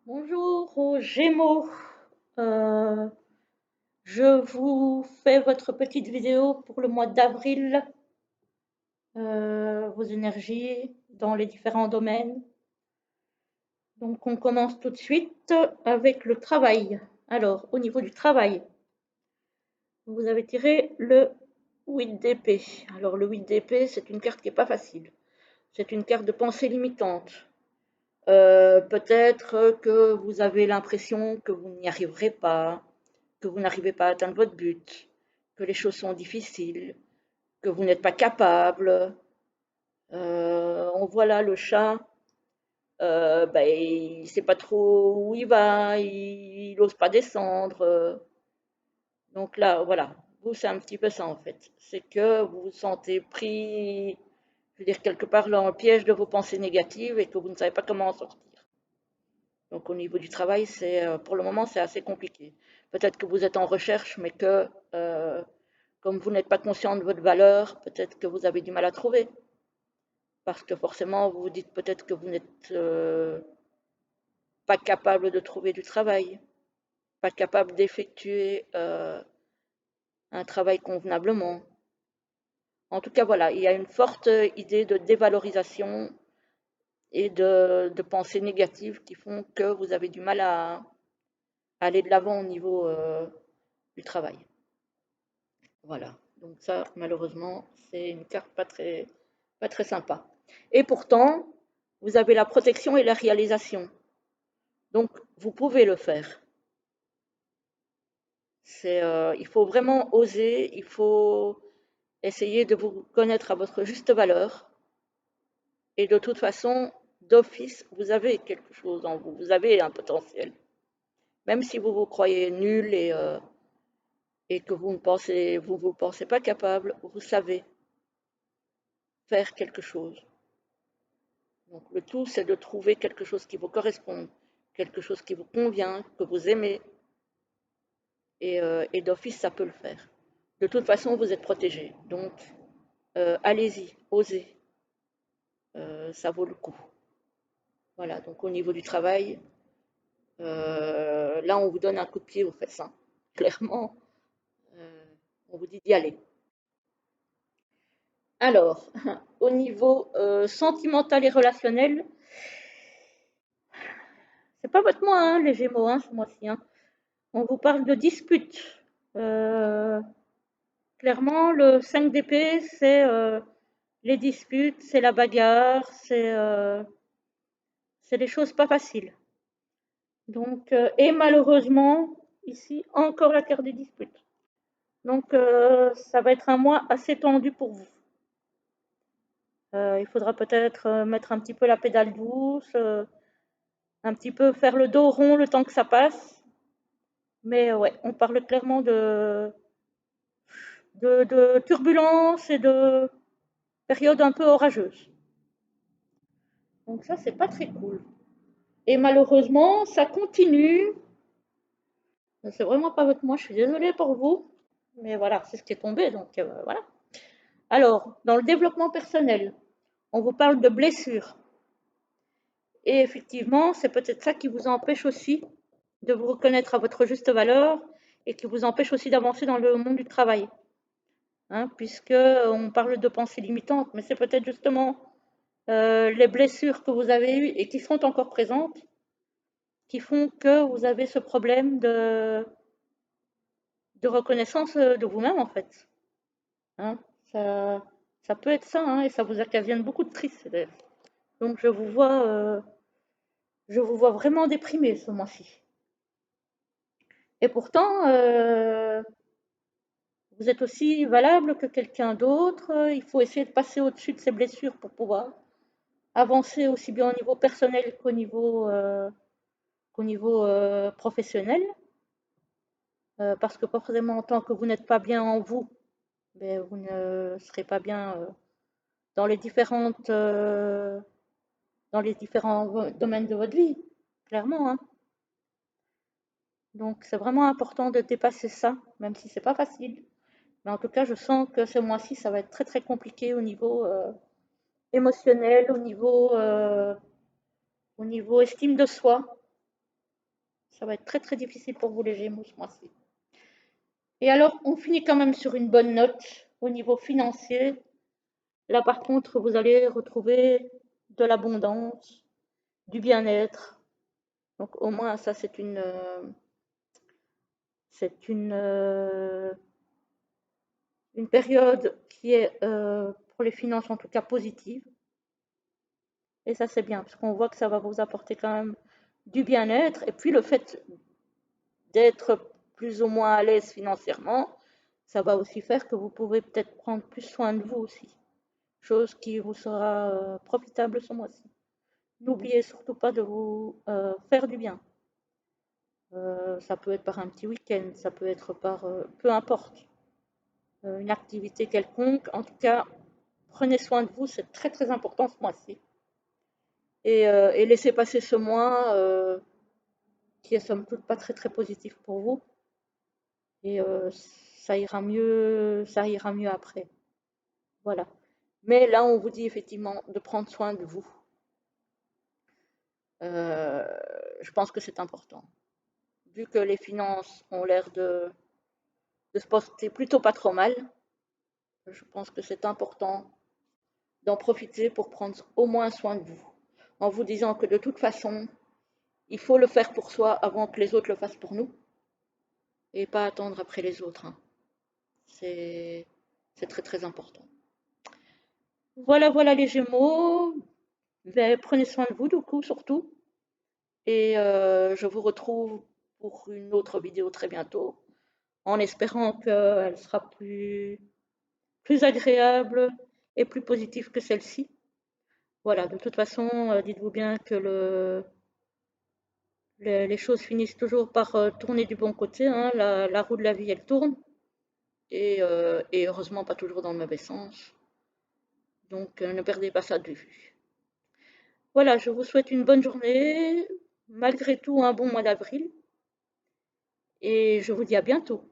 Bonjour aux Gémeaux. Euh, je vous fais votre petite vidéo pour le mois d'avril, vos énergies dans les différents domaines. Donc on commence tout de suite avec le travail. Alors au niveau du travail, vous avez tiré le 8 d'épée. Alors le 8 d'épée, c'est une carte qui n'est pas facile. C'est une carte de pensée limitante. Peut-être que vous avez l'impression que vous n'y arriverez pas, que vous n'arrivez pas à atteindre votre but, que les choses sont difficiles, que vous n'êtes pas capable. On voit là le chat, il ne sait pas trop où il va, il n'ose pas descendre. Donc là, voilà, vous, c'est un petit peu ça en fait. C'est que vous vous sentez pris, je veux dire, quelque part dans le piège de vos pensées négatives et que vous ne savez pas comment en sortir. Donc au niveau du travail, pour le moment, c'est assez compliqué. Peut-être que vous êtes en recherche, mais que comme vous n'êtes pas conscient de votre valeur, peut-être que vous avez du mal à trouver. Parce que forcément, vous vous dites peut-être que vous n'êtes pas capable de trouver du travail, pas capable d'effectuer un travail convenablement. En tout cas, voilà, il y a une forte idée de dévalorisation et de pensées négatives qui font que vous avez du mal à aller de l'avant au niveau du travail. Voilà. Donc ça, malheureusement, c'est une carte pas très sympa. Et pourtant, vous avez la protection et la réalisation. Donc, vous pouvez le faire. Il faut vraiment oser, il faut essayer de vous connaître à votre juste valeur. Et de toute façon, d'office, vous avez quelque chose en vous, vous avez un potentiel. Même si vous vous croyez nul et que vous pensez pas capable, vous savez faire quelque chose. Donc le tout, c'est de trouver quelque chose qui vous correspond, quelque chose qui vous convient, que vous aimez, et d'office, ça peut le faire. De toute façon, vous êtes protégé. Donc, allez-y, osez, ça vaut le coup. Voilà, donc au niveau du travail, là, on vous donne un coup de pied aux fesses, hein. Clairement, euh, on vous dit d'y aller. Alors, au niveau sentimental et relationnel, c'est pas votre mois, hein, les Gémeaux, hein, ce mois-ci, hein. On vous parle de disputes. Euh, Clairement, le 5 d'épée, c'est les disputes, c'est la bagarre, c'est des choses pas faciles. Donc, et malheureusement, ici, encore la carte des disputes. Donc, ça va être un mois assez tendu pour vous. Il faudra peut-être mettre un petit peu la pédale douce, un petit peu faire le dos rond le temps que ça passe. Mais ouais, on parle clairement de turbulences et de périodes un peu orageuses. Donc ça, c'est pas très cool. Et malheureusement, ça continue. C'est vraiment pas votre moi, je suis désolée pour vous. Mais voilà, c'est ce qui est tombé, donc voilà. Alors, dans le développement personnel, on vous parle de blessures. Et effectivement, c'est peut-être ça qui vous empêche aussi de vous reconnaître à votre juste valeur et qui vous empêche aussi d'avancer dans le monde du travail. Hein, puisque on parle de pensée limitante, mais c'est peut-être justement les blessures que vous avez eues et qui sont encore présentes qui font que vous avez ce problème de reconnaissance de vous-même, en fait. Hein. Ça, ça peut être ça, hein, et ça vous occasionne beaucoup de tristesse. Donc je vous vois vraiment déprimé ce mois-ci. Et pourtant, vous êtes aussi valable que quelqu'un d'autre. Il faut essayer de passer au-dessus de ces blessures pour pouvoir avancer aussi bien au niveau personnel qu'au niveau professionnel. Parce que forcément, tant que vous n'êtes pas bien en vous, ben, vous ne serez pas bien dans dans les différents domaines de votre vie, clairement, hein. Donc c'est vraiment important de dépasser ça, même si c'est pas facile. Mais en tout cas, je sens que ce mois-ci, ça va être très très compliqué au niveau émotionnel, au niveau estime de soi. Ça va être très très difficile pour vous les Gémeaux ce mois-ci. Et alors, on finit quand même sur une bonne note au niveau financier. Là, par contre, vous allez retrouver de l'abondance, du bien-être. Donc, au moins, ça, c'est une période qui est, pour les finances en tout cas, positive. Et ça, c'est bien, parce qu'on voit que ça va vous apporter quand même du bien-être. Et puis, le fait d'être plus ou moins à l'aise financièrement, ça va aussi faire que vous pouvez peut-être prendre plus soin de vous aussi. Chose qui vous sera profitable ce mois-ci. N'oubliez surtout pas de vous faire du bien. Ça peut être par un petit week-end, ça peut être par peu importe, une activité quelconque. En tout cas, prenez soin de vous, c'est très très important ce mois-ci. Et laissez passer ce mois qui est somme toute pas très très positif pour vous. Et ça ira mieux après. Voilà. Mais là, on vous dit effectivement de prendre soin de vous. Euh, je pense que c'est important. Vu que les finances ont l'air de se porter plutôt pas trop mal, je pense que c'est important d'en profiter pour prendre au moins soin de vous. En vous disant que de toute façon, il faut le faire pour soi avant que les autres le fassent pour nous. Et pas attendre après les autres, hein. C'est, c'est très très important. Voilà, voilà les Gémeaux. Ben, prenez soin de vous, du coup, surtout. Et je vous retrouve pour une autre vidéo très bientôt, en espérant qu'elle sera plus agréable et plus positive que celle-ci. Voilà, de toute façon, dites-vous bien que les choses finissent toujours par tourner du bon côté, hein. La roue de la vie, elle tourne. Et heureusement, pas toujours dans le mauvais sens. Donc, ne perdez pas ça de vue. Voilà, je vous souhaite une bonne journée, malgré tout un bon mois d'avril, et je vous dis à bientôt.